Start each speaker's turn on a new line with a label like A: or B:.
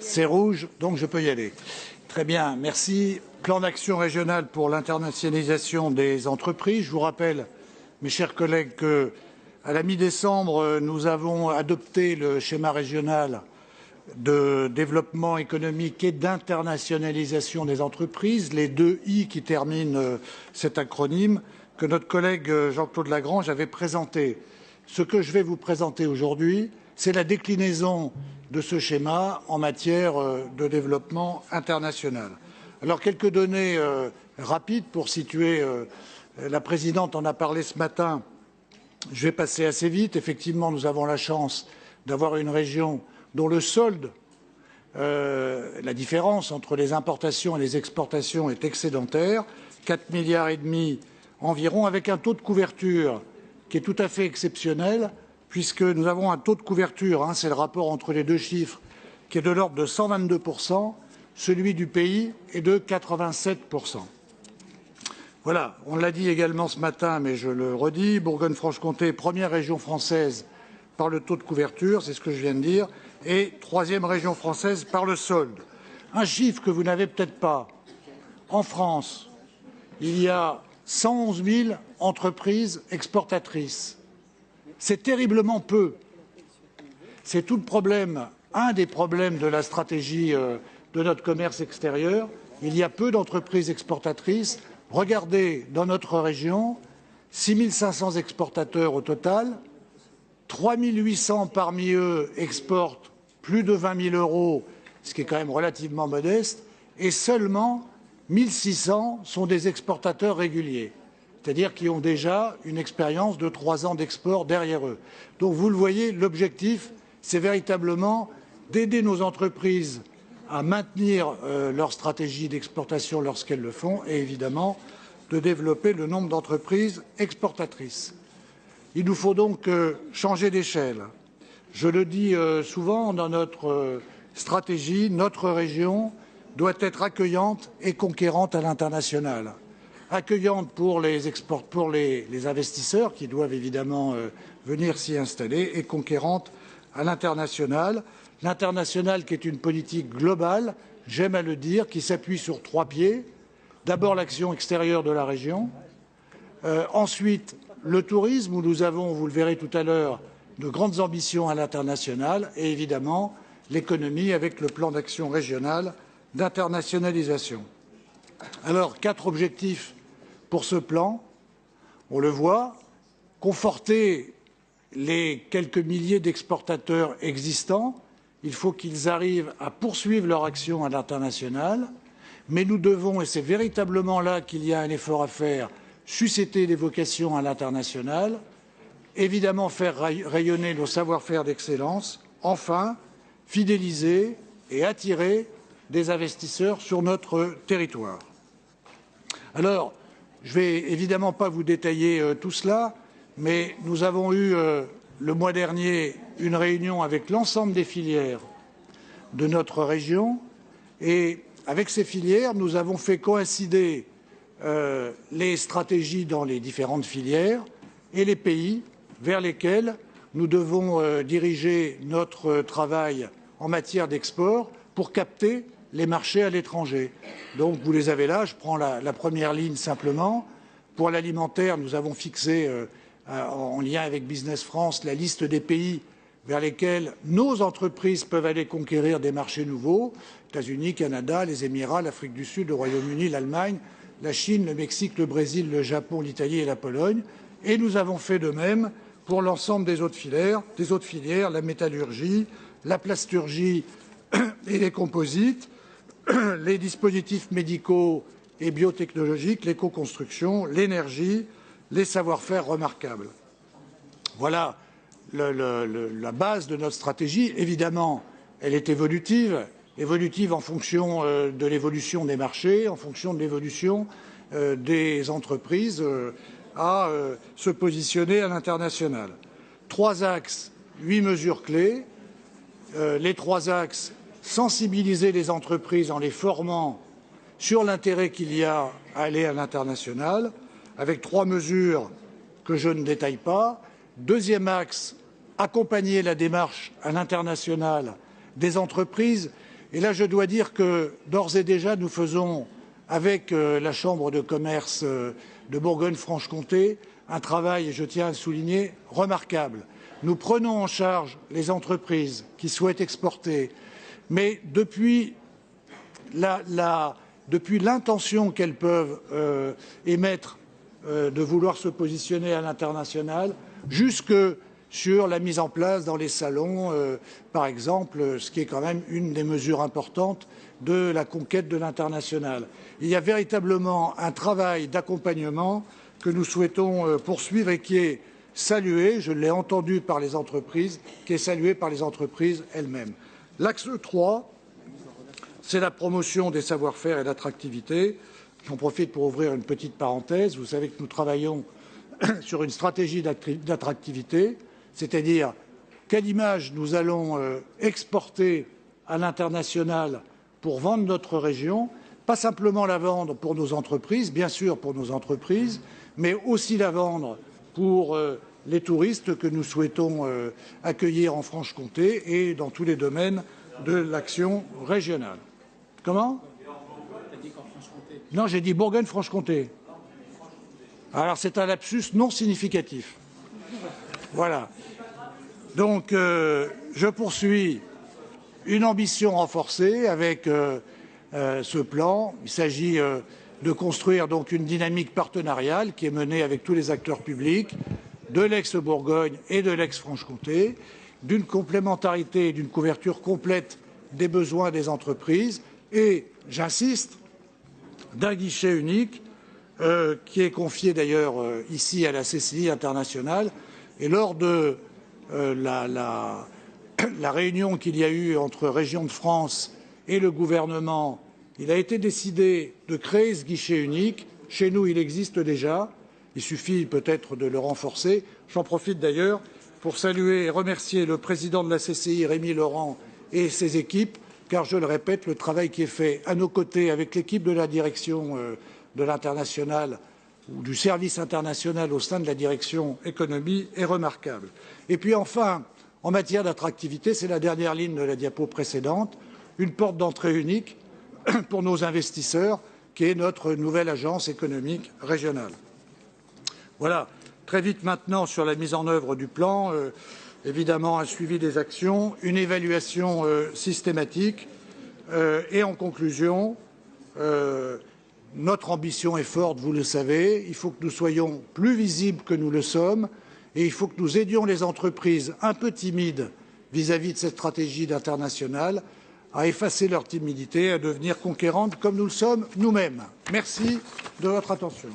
A: C'est rouge, donc je peux y aller. Très bien, merci. Plan d'action régional pour l'internationalisation des entreprises. Je vous rappelle, mes chers collègues, qu'à la mi-décembre, nous avons adopté le schéma régional de développement économique et d'internationalisation des entreprises, les 2 I qui terminent cet acronyme, que notre collègue Jean-Claude Lagrange avait présenté. Ce que je vais vous présenter aujourd'hui, c'est la déclinaison de ce schéma en matière de développement international. Alors, quelques données rapides pour situer. La présidente en a parlé ce matin. Je vais passer assez vite. Effectivement, nous avons la chance d'avoir une région dont le solde, la différence entre les importations et les exportations est excédentaire, 4,5 milliards environ, avec un taux de couverture qui est tout à fait exceptionnel, puisque nous avons un taux de couverture, c'est le rapport entre les deux chiffres, qui est de l'ordre de 122%, celui du pays est de 87%. Voilà, on l'a dit également ce matin, mais je le redis, Bourgogne-Franche-Comté, première région française par le taux de couverture, c'est ce que je viens de dire, et troisième région française par le solde. Un chiffre que vous n'avez peut-être pas. En France, il y a 111 000 entreprises exportatrices. C'est terriblement peu. C'est tout le problème, un des problèmes de la stratégie de notre commerce extérieur. Il y a peu d'entreprises exportatrices. Regardez, dans notre région, 6 500 exportateurs au total, 3 800 parmi eux exportent plus de 20 000 €, ce qui est quand même relativement modeste, et seulement 1 600 sont des exportateurs réguliers, c'est-à-dire qui ont déjà une expérience de 3 ans d'export derrière eux. Donc vous le voyez, l'objectif, c'est véritablement d'aider nos entreprises à maintenir leur stratégie d'exportation lorsqu'elles le font et évidemment de développer le nombre d'entreprises exportatrices. Il nous faut donc changer d'échelle. Je le dis souvent, dans notre stratégie, notre région doit être accueillante et conquérante à l'international. Accueillante pour les investisseurs qui doivent évidemment venir s'y installer et conquérante à l'international. L'international qui est une politique globale, j'aime à le dire, qui s'appuie sur 3 pieds. D'abord l'action extérieure de la région, ensuite le tourisme où nous avons, vous le verrez tout à l'heure, de grandes ambitions à l'international et évidemment l'économie avec le plan d'action régional d'internationalisation. Alors, 4 objectifs pour ce plan. On le voit, conforter les quelques milliers d'exportateurs existants. Il faut qu'ils arrivent à poursuivre leur action à l'international. Mais nous devons, et c'est véritablement là qu'il y a un effort à faire, susciter des vocations à l'international, évidemment faire rayonner nos savoir-faire d'excellence, enfin, fidéliser et attirer des investisseurs sur notre territoire. Alors, je ne vais évidemment pas vous détailler tout cela, mais nous avons eu le mois dernier une réunion avec l'ensemble des filières de notre région et avec ces filières, nous avons fait coïncider les stratégies dans les différentes filières et les pays vers lesquels nous devons diriger notre travail en matière d'export pour capter les marchés à l'étranger. Donc, vous les avez là. Je prends la première ligne simplement. Pour l'alimentaire, nous avons fixé, en lien avec Business France, la liste des pays vers lesquels nos entreprises peuvent aller conquérir des marchés nouveaux. États-Unis, Canada, les Émirats, l'Afrique du Sud, le Royaume-Uni, l'Allemagne, la Chine, le Mexique, le Brésil, le Japon, l'Italie et la Pologne. Et nous avons fait de même pour l'ensemble des autres filières, la métallurgie, la plasturgie et les composites, les dispositifs médicaux et biotechnologiques, l'éco-construction, l'énergie, les savoir-faire remarquables. Voilà la base de notre stratégie. Évidemment, elle est évolutive en fonction de l'évolution des marchés, en fonction de l'évolution des entreprises à se positionner à l'international. 3 axes, 8 mesures clés. Les 3 axes, sensibiliser les entreprises en les formant sur l'intérêt qu'il y a à aller à l'international, avec 3 mesures que je ne détaille pas. 2e axe, accompagner la démarche à l'international des entreprises. Et là, je dois dire que d'ores et déjà, nous faisons, avec la Chambre de commerce de Bourgogne-Franche-Comté, un travail, et je tiens à le souligner, remarquable. Nous prenons en charge les entreprises qui souhaitent exporter, mais depuis l'intention qu'elles peuvent émettre de vouloir se positionner à l'international, jusque sur la mise en place dans les salons, par exemple, ce qui est quand même une des mesures importantes de la conquête de l'international. Il y a véritablement un travail d'accompagnement que nous souhaitons poursuivre et qui est salué, je l'ai entendu par les entreprises, qui est salué par les entreprises elles-mêmes. L'axe 3, c'est la promotion des savoir-faire et l'attractivité. J'en profite pour ouvrir une petite parenthèse. Vous savez que nous travaillons sur une stratégie d'attractivité, c'est-à-dire quelle image nous allons exporter à l'international pour vendre notre région, pas simplement la vendre pour nos entreprises, bien sûr pour nos entreprises, mais aussi la vendre pour les touristes que nous souhaitons accueillir en Franche-Comté et dans tous les domaines de l'action régionale. Comment ? Non, j'ai dit Bourgogne-Franche-Comté. Alors c'est un lapsus non significatif. Voilà. Donc je poursuis une ambition renforcée avec ce plan. Il s'agit de construire donc une dynamique partenariale qui est menée avec tous les acteurs publics de l'ex-Bourgogne et de l'ex-Franche-Comté, d'une complémentarité et d'une couverture complète des besoins des entreprises et, j'insiste, d'un guichet unique qui est confié d'ailleurs ici à la CCI internationale. Et lors de la réunion qu'il y a eu entre Régions de France et le gouvernement, il a été décidé de créer ce guichet unique. Chez nous, il existe déjà. Il suffit peut-être de le renforcer. J'en profite d'ailleurs pour saluer et remercier le président de la CCI, Rémi Laurent, et ses équipes, car, je le répète, le travail qui est fait à nos côtés avec l'équipe de la direction de l'international ou du service international au sein de la direction économie est remarquable. Et puis enfin, en matière d'attractivité, c'est la dernière ligne de la diapo précédente, une porte d'entrée unique pour nos investisseurs, qui est notre nouvelle agence économique régionale. Voilà, très vite maintenant sur la mise en œuvre du plan, évidemment un suivi des actions, une évaluation systématique et en conclusion, notre ambition est forte, vous le savez, il faut que nous soyons plus visibles que nous le sommes et il faut que nous aidions les entreprises un peu timides vis-à-vis de cette stratégie d'international à effacer leur timidité, à devenir conquérantes comme nous le sommes nous-mêmes. Merci de votre attention.